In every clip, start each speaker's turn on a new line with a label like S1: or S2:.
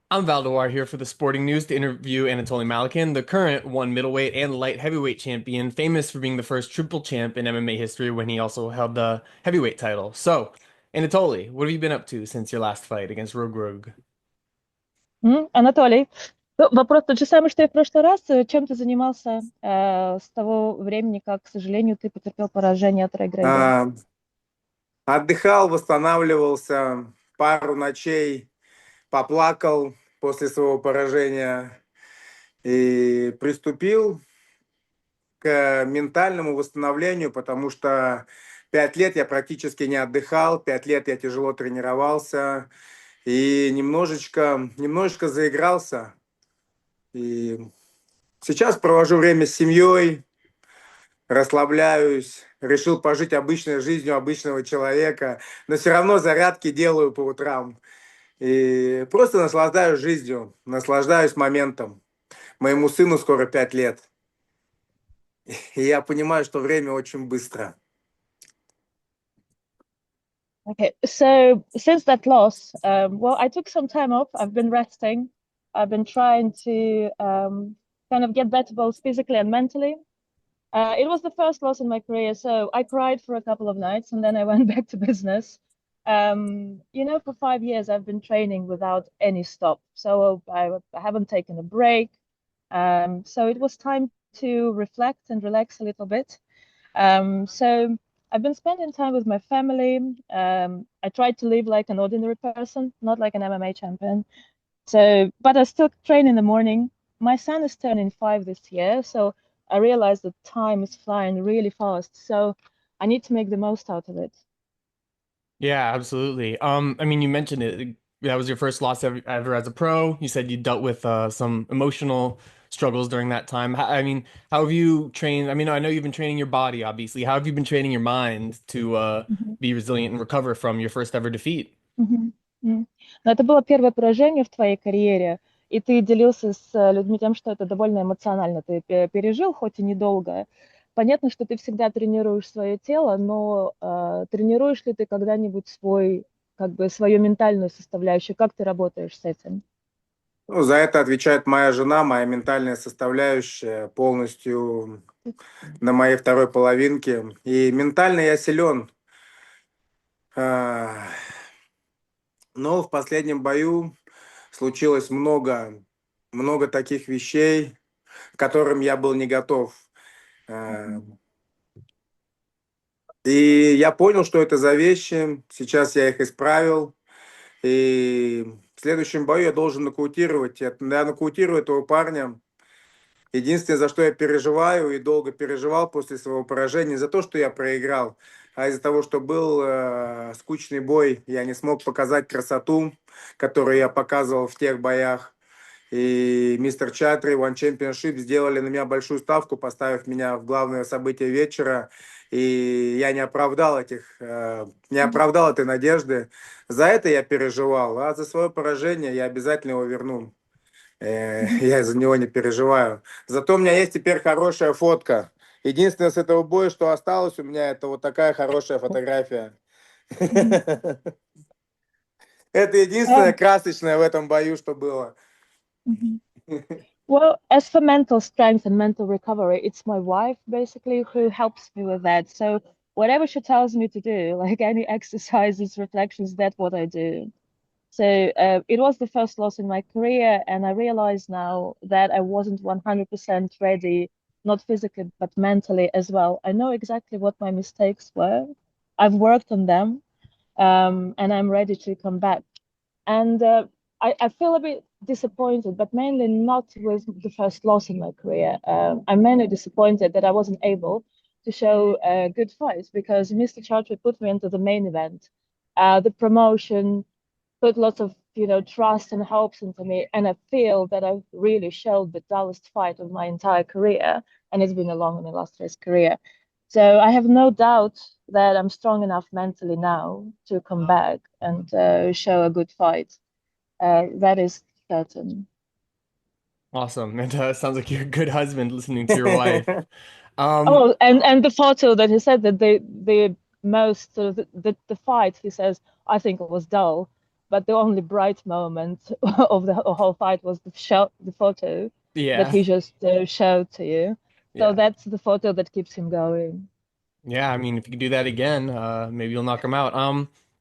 S1: I'm Dewar here for the Sporting News to interview Anatoly Malykhin, the current one middleweight and light heavyweight champion, famous for being the first triple champ in MMA history when he also held the heavyweight title. So, Anatoly, what have you been up to since your last fight against Reug Reug?
S2: Анатолий, ну, вопрос тот же самый, что и в прошлый раз. Чем ты занимался с того времени, как, к сожалению, ты потерпел поражение от Рег Рега?
S3: А, Отдыхал, восстанавливался, пару ночей поплакал после своего поражения и приступил к ментальному восстановлению, потому что 5 лет я практически не отдыхал, 5 лет я тяжело тренировался и немножечко заигрался. И сейчас провожу время с семьей, расслабляюсь, решил пожить обычной жизнью обычного человека, но все равно зарядки делаю по утрам. И просто наслаждаюсь жизнью, наслаждаюсь моментом. Моему сыну скоро 5 лет. И я понимаю, что время очень быстро.
S2: Okay, so since that loss, well, I took some time off. I've been resting. I've been trying to kind of get better both physically and mentally. It was the first loss in my career, so I cried for a couple of nights and then I went back to business. For 5 years I've been training without any stop, so I haven't taken a break. So it was time to reflect and relax a little bit. So I've been spending time with my family. I tried to live like an ordinary person, not like an MMA champion. So, but I still train in the morning. My son is turning 5 this year, so I realized that time is flying really fast. So I need to make the most out of it.
S1: Yeah, absolutely. I mean, you mentioned it. That was your first loss ever as a pro. You said you dealt with some emotional struggles during that time. I mean, how have you trained? I mean, I know you've been training your body, obviously. How have you been training your mind to
S2: Мгм.
S1: be resilient and recover from your first ever defeat?
S2: Мгм. М. Но это было первое поражение в твоей карьере, и ты делился с людьми тем, что это довольно эмоционально ты пережил, хоть и недолго. Понятно, что ты всегда тренируешь свое тело, но тренируешь ли ты когда-нибудь свою ментальную составляющую? Как ты работаешь с этим?
S3: Ну, за это отвечает моя жена, моя ментальная составляющая полностью на моей второй половинке. И ментально я силен. А, Но в последнем бою случилось много таких вещей, к которым я был не готов. А, И я понял, что это за вещи. Сейчас я их исправил. И в следующем бою я должен нокаутировать. Я нокаутирую этого парня. Единственное, за что я переживаю и долго переживал после своего поражения, не за то, что я проиграл, а из-за того, что был скучный бой. Я не смог показать красоту, которую я показывал в тех боях. И мистер Чатри, One Championship сделали на меня большую ставку, поставив меня в главное событие вечера. И я не оправдал этой надежды. За это я переживал, а за свое поражение я обязательно его верну.
S2: Мгм.
S3: Я из-за него не переживаю. Зато у меня есть теперь хорошая фотка. Единственное с этого боя, что осталось у меня, это вот такая хорошая фотография.
S2: Мгм.
S3: Это единственное
S2: Um,
S3: красочное в этом бою, что было.
S2: mhm. Well, as for mental strength and mental recovery, it's my wife basically who helps me with that. So whatever she tells me to do, like any exercises, reflections, that's what I do. So it was the first loss in my career, and I realize now that I wasn't 100% ready, not physically, but mentally as well. I know exactly what my mistakes were. I've worked on them, and I'm ready to come back. And I feel a bit disappointed, but mainly not with the first loss in my career. I'm mainly disappointed that I wasn't able to show a good fight because Mr. Chartry put me into the main event. The promotion put lots of trust and hopes into me, and I feel that I've really showed the dullest fight of my entire career, and it's been a long and illustrious career. So I have no doubt that I'm strong enough mentally now to come back and show a good fight. That is certain.
S1: Awesome. It sounds like you're a good husband listening to your wife. Um,
S2: Oh, and the photo that he said that the most sort of the fight he says I think it was dull. but the only bright moment of the whole fight was the photo that
S1: Yeah.
S2: he just showed to you. So
S1: Yeah.
S2: that's the photo that keeps him going.
S1: Yeah, I mean, if you could do that again, maybe you'll knock him out.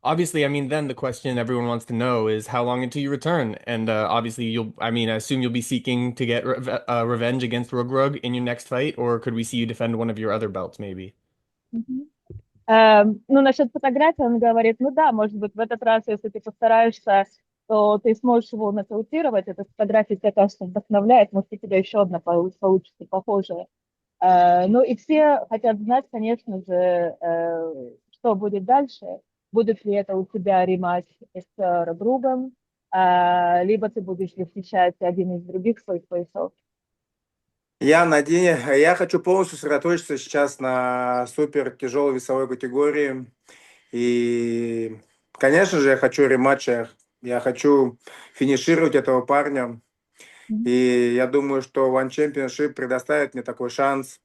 S1: Obviously, I mean, then the question everyone wants to know is how long until you return? And obviously, I mean, I assume you'll be seeking to get revenge against Reug Reug in your next fight, or could we see you defend one of your other belts, maybe?
S2: Мгм. Ну, насчет фотографии он говорит, ну да, может быть, в этот раз, если ты постараешься, то ты сможешь его нокаутировать. Эта фотография тебя, кажется, вдохновляет. Может, у тебя еще одна получится похожая. Ну и все хотят знать, конечно же, что будет дальше. Будет ли это у тебя рематч с Ребругом, либо ты будешь защищать один из других своих поясов.
S3: Я хочу полностью сосредоточиться сейчас на супер тяжелой весовой категории. И, конечно же, я хочу рематча. Я хочу финишировать этого парня.
S2: Мгм.
S3: И я думаю, что One Championship предоставит мне такой шанс,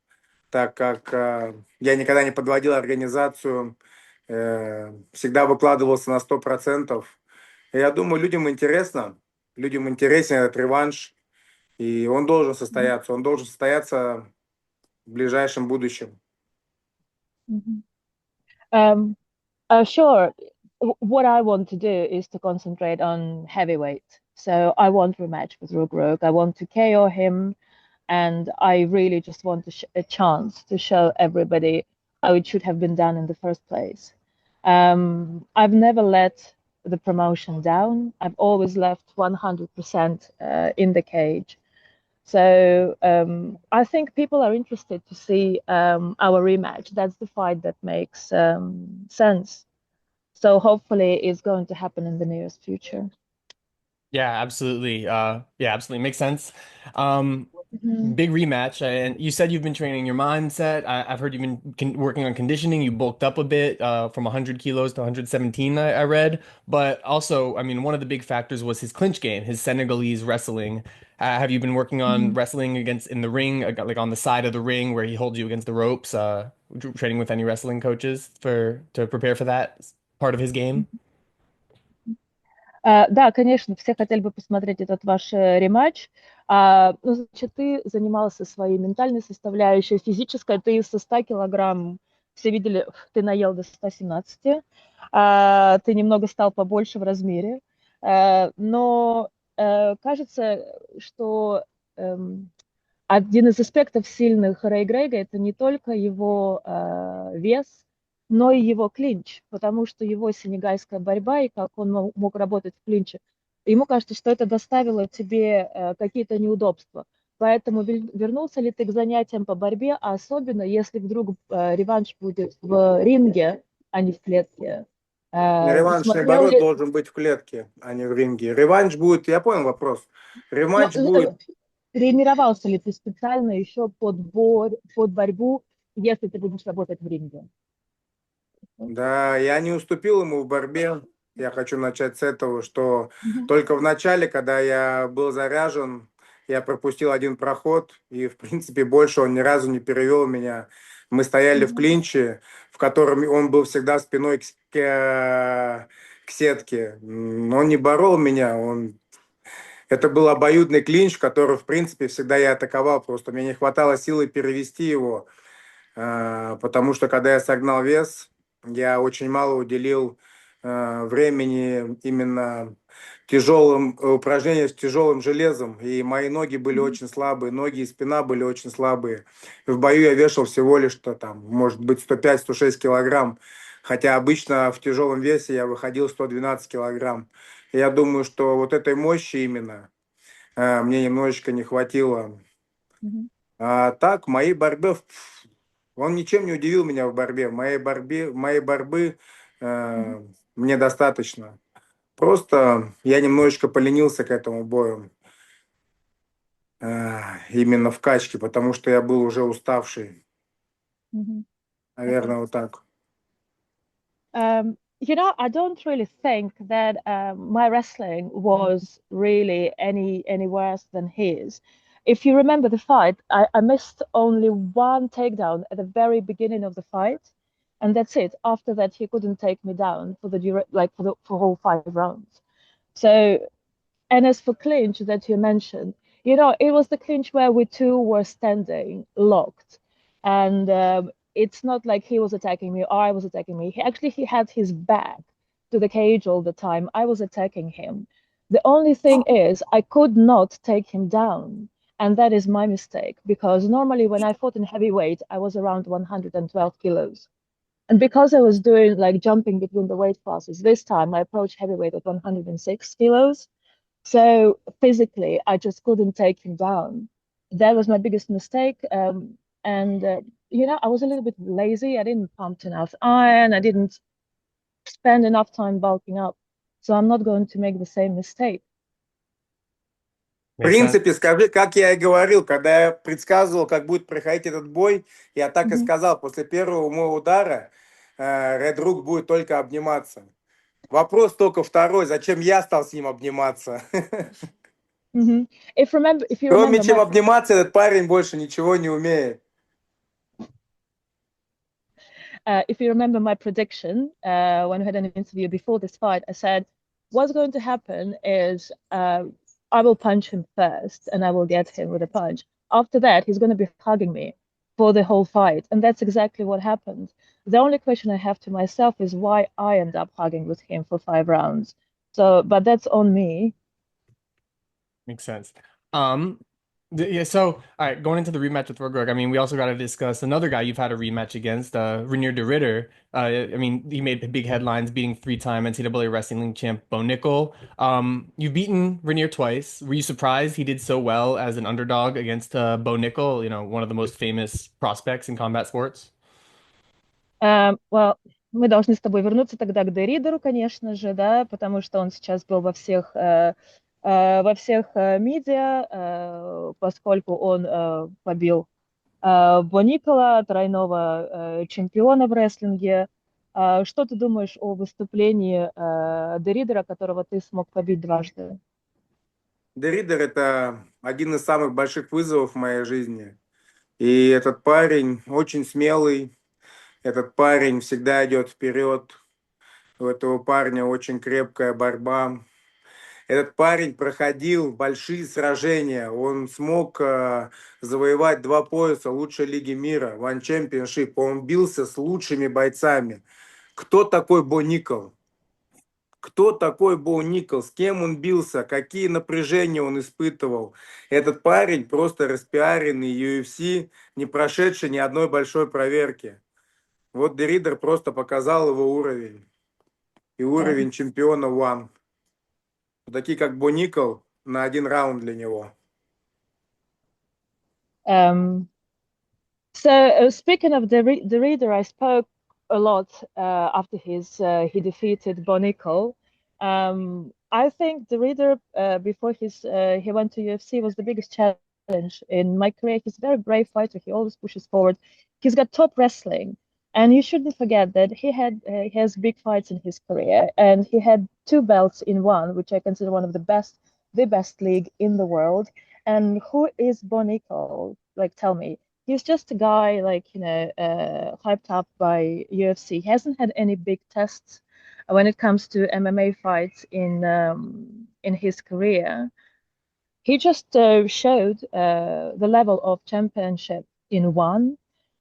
S3: так как я никогда не подводил организацию, всегда выкладывался на 100%. И я думаю, людям интересен этот реванш, и он должен
S2: Мгм.
S3: состояться. Он должен состояться в ближайшем будущем.
S2: Мгм. Um, sure. What I want to do is to concentrate on heavyweight. So I want rematch with Reug Reug. I want to KO him, and I really just want a chance to show everybody how it should have been done in the first place. I've never let the promotion down. I've always left 100% in the cage. So I think people are interested to see our rematch. That's the fight that makes sense. So hopefully it's going to happen in the nearest future.
S1: Yeah, absolutely. Yeah, absolutely makes sense. Um,
S2: Mhm.
S1: Big rematch, and you said you've been training your mindset. I've heard you've been working on conditioning. You bulked up a bit, from 100 kilos to 117, I read. But also, I mean, one of the big factors was his clinch game, his Senegalese wrestling. Have you been working on
S2: Mhm.
S1: wrestling against in the ring, like on the side of the ring where he holds you against the ropes? Training with any wrestling coaches to prepare for that part of his game?
S2: Да, конечно, все хотели бы посмотреть этот ваш рематч. Ну, значит, ты занимался своей ментальной составляющей, физической. Ты со 100 килограмм, все видели, ты наел до 117. Ты немного стал побольше в размере. Но кажется, что один из аспектов сильных Рэй Грейга это не только его вес, но и его клинч, потому что его сенегальская борьба и как он мог работать в клинче, ему кажется, что это доставило тебе какие-то неудобства. Поэтому вернулся ли ты к занятиям по борьбе, а особенно если вдруг реванш будет в ринге, а не в клетке.
S3: Реванш,
S2: Смотрел
S3: наоборот,
S2: ли...
S3: должен быть в клетке, а не в ринге. Реванш будет, я понял вопрос.
S2: Ну,
S3: Реванш будет.
S2: тренировался ли ты специально еще под борьбу, если ты будешь работать в ринге?
S3: Да, я не уступил ему в борьбе. Я хочу начать с этого, что
S2: Мгм.
S3: только в начале, когда я был заряжен, я пропустил один проход, и, в принципе, больше он ни разу не перевел меня. Мы стояли в
S2: Мгм.
S3: клинче, в котором он был всегда спиной к сетке. Он не борол меня, это был обоюдный клинч, в который, в принципе, всегда я атаковал, просто мне не хватало силы перевести его. Потому что когда я согнал вес, я очень мало уделил времени именно тяжелым упражнениям с тяжелым железом, и мои ноги были
S2: Мгм.
S3: очень слабые, ноги и спина были очень слабые. В бою я вешал всего лишь, что там, может быть, 105-106 килограмм, хотя обычно в тяжелом весе я выходил 112 килограмм. И я думаю, что вот этой мощи именно мне немножечко не хватило.
S2: Мгм.
S3: А так, моей борьбе, он ничем не удивил меня в борьбе. Моей борьбы
S2: Мгм.
S3: мне достаточно. Просто я немножечко поленился к этому бою. Именно в качке, потому что я был уже уставший.
S2: Мгм.
S3: Наверное,
S2: Okay.
S3: вот так.
S2: I don't really think that my wrestling was really any worse than his. If you remember the fight, I missed only one takedown at the very beginning of the fight, and that's it. After that, he couldn't take me down for the for whole 5 rounds. So, and as for clinch that you mentioned, it was the clinch where we two were standing locked, and it's not like he was attacking me or I was attacking me. He had his back to the cage all the time. I was attacking him. The only thing is I could not take him down. And that is my mistake because normally when I fought in heavyweight, I was around 112 kilos. And because I was doing like jumping between the weight classes, this time I approached heavyweight at 106 kilos. So physically, I just couldn't take him down. That was my biggest mistake. And I was a little bit lazy. I didn't pump enough iron. I didn't spend enough time bulking up. So I'm not going to make the same mistake.
S3: В
S1: Makes sense.
S3: принципе, скажи, как я и говорил, когда я предсказывал, как будет проходить этот бой, я так и
S2: Mhm.
S3: сказал, после первого моего удара Ред Рук будет только обниматься. Вопрос только второй, зачем я стал с ним обниматься?
S2: Mhm. If you
S3: Кроме
S2: remember
S3: чем
S2: my
S3: обниматься, этот парень больше ничего не умеет.
S2: if you remember my prediction when we had an interview before this fight, I said what's going to happen is I will punch him first and I will get him with a punch. After that, he's going to be hugging me for the whole fight, and that's exactly what happened. The only question I have to myself is why I end up hugging with him for 5 rounds. So, but that's on me.
S1: Makes sense. Um, yeah, so all right, going into the rematch with Reug Reug, I mean, we also got to discuss another guy you've had a rematch against, Reinier de Ridder. I mean, he made big headlines, beating three-time NCAA wrestling champ Bo Nickel. You've beaten Reinier twice. Were you surprised he did so well as an underdog against Bo Nickel, one of the most famous prospects in combat sports?
S2: Well, мы должны с тобой вернуться тогда к Деридеру, конечно же, да, потому что он сейчас был во всех медиа, поскольку он побил Боникола, тройного чемпиона в рестлинге. Что ты думаешь о выступлении Деридера, которого ты смог побить дважды?
S3: Деридер – это один из самых больших вызовов в моей жизни. И этот парень очень смелый, этот парень всегда идет вперед. У этого парня очень крепкая борьба. Этот парень проходил большие сражения. Он смог завоевать 2 пояса лучшей лиги мира, One Championship. Он бился с лучшими бойцами. Кто такой Бо Никол? Кто такой Бо Никол? С кем он бился? Какие напряжения он испытывал? Этот парень просто распиаренный UFC, не прошедший ни одной большой проверки. Вот Деридер просто показал его уровень. И
S2: Um,
S3: уровень чемпиона One. Такие как Бо Никол на 1 раунд для него.
S2: um, So speaking of the reader, I spoke a lot after he defeated Bonico. I think the reader before he went to UFC was the biggest challenge in my career. He's a very brave fighter. He always pushes forward. He's got top wrestling, and you shouldn't forget that he has big fights in his career, and he had 2 belts in one, which I consider one of the best league in the world. And who is Bonico? Like, tell me. He's just a guy like hyped up by UFC. He hasn't had any big tests when it comes to MMA fights in his career. He just showed the level of championship in one,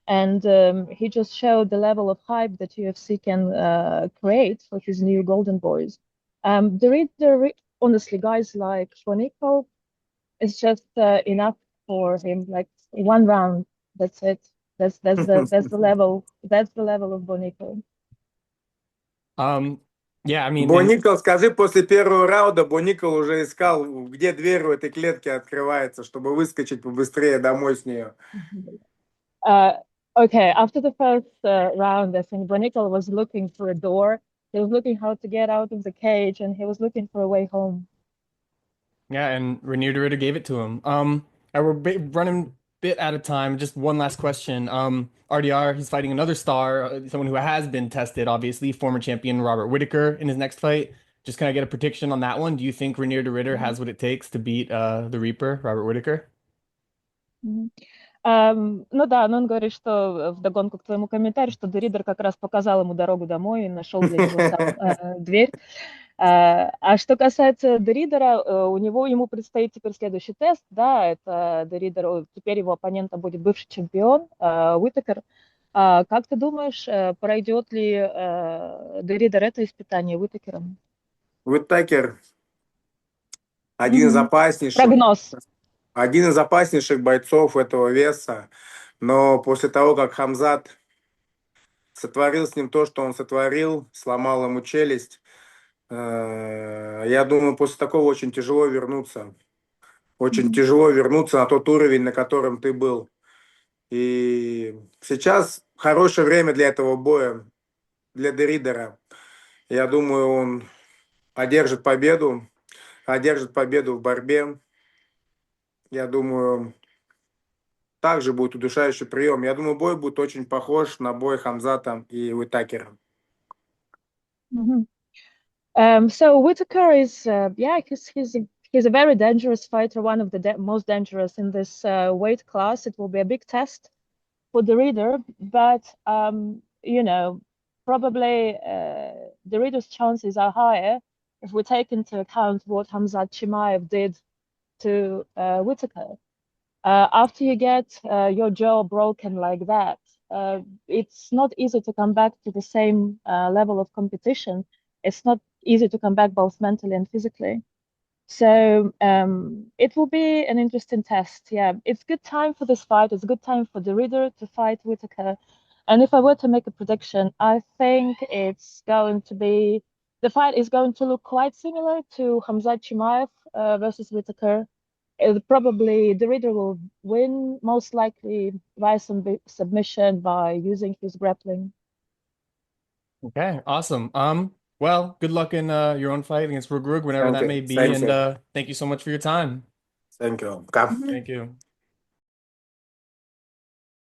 S2: and he just showed the level of hype that UFC can create for his new Golden Boys. Honestly, guys like Shwaniko, it's just enough for him. Like 1 round, that's it. That's the level. That's the level of Bonico.
S1: Um, yeah, I mean,
S3: Бо
S1: and
S3: Никол, скажи, после первого раунда Бо Никол уже искал, где дверь в этой клетке открывается, чтобы выскочить побыстрее домой с нее.
S2: Uh, okay, after the first round, I think Bonico was looking for a door. He was looking how to get out of the cage, and he was looking for a way home.
S1: yeah, and Reinier de Ridder gave it to him. And we're running a bit out of time. Just one last question. RDR, he's fighting another star, someone who has been tested, obviously, former champion Robert Whitaker in his next fight. Just kind of get a prediction on that one. Do you think Reinier de Ridder has what it takes to beat the Reaper, Robert Whitaker?
S2: Мгм. Ну да, но он говорит, что вдогонку к твоему комментарию, что Деридер как раз показал ему дорогу домой и нашел для него сам дверь. А что касается Деридера, ему предстоит теперь следующий тест, да, это Деридер, теперь его оппонентом будет бывший чемпион Уитакер. Как ты думаешь, пройдет ли Деридер это испытание Уитакером?
S3: Уиттекер один из
S2: Мгм.
S3: опаснейших,
S2: Прогноз.
S3: один из опаснейших бойцов этого веса. Но после того, как Хамзат сотворил с ним то, что он сотворил, сломал ему челюсть, я думаю, после такого очень тяжело вернуться. Очень
S2: Мгм.
S3: тяжело вернуться на тот уровень, на котором ты был. И сейчас хорошее время для этого боя, для Деридера. Я думаю, он одержит победу в борьбе. Я думаю, также будет удушающий прием. Я думаю, бой будет очень похож на бой Хамзата и Уитакера.
S2: Мгм. So Whitaker is, yeah, he's a very dangerous fighter, one of the most dangerous in this weight class. It will be a big test for the reader, but probably the reader's chances are higher if we take into account what Hamzat Chimaev did to Whitaker. After you get your jaw broken like that, it's not easy to come back to the same level of competition. It's not easy to come back both mentally and physically. So it will be an interesting test. Yeah, it's good time for this fight. It's a good time for the reader to fight Whitaker. And if I were to make a prediction, I think it's going to be the fight is going to look quite similar to Hamzat Chimaev versus Whitaker. Probably the reader will win, most likely by submission by using his grappling.
S1: Okay, awesome. Well, good luck in your own fight against Reug Reug, whenever
S3: Thank
S1: that
S3: you.
S1: may be,
S3: Thank
S1: and
S3: you.
S1: thank you so much for your time.
S3: Thank you. Пока.
S2: Mhm.
S1: Thank you.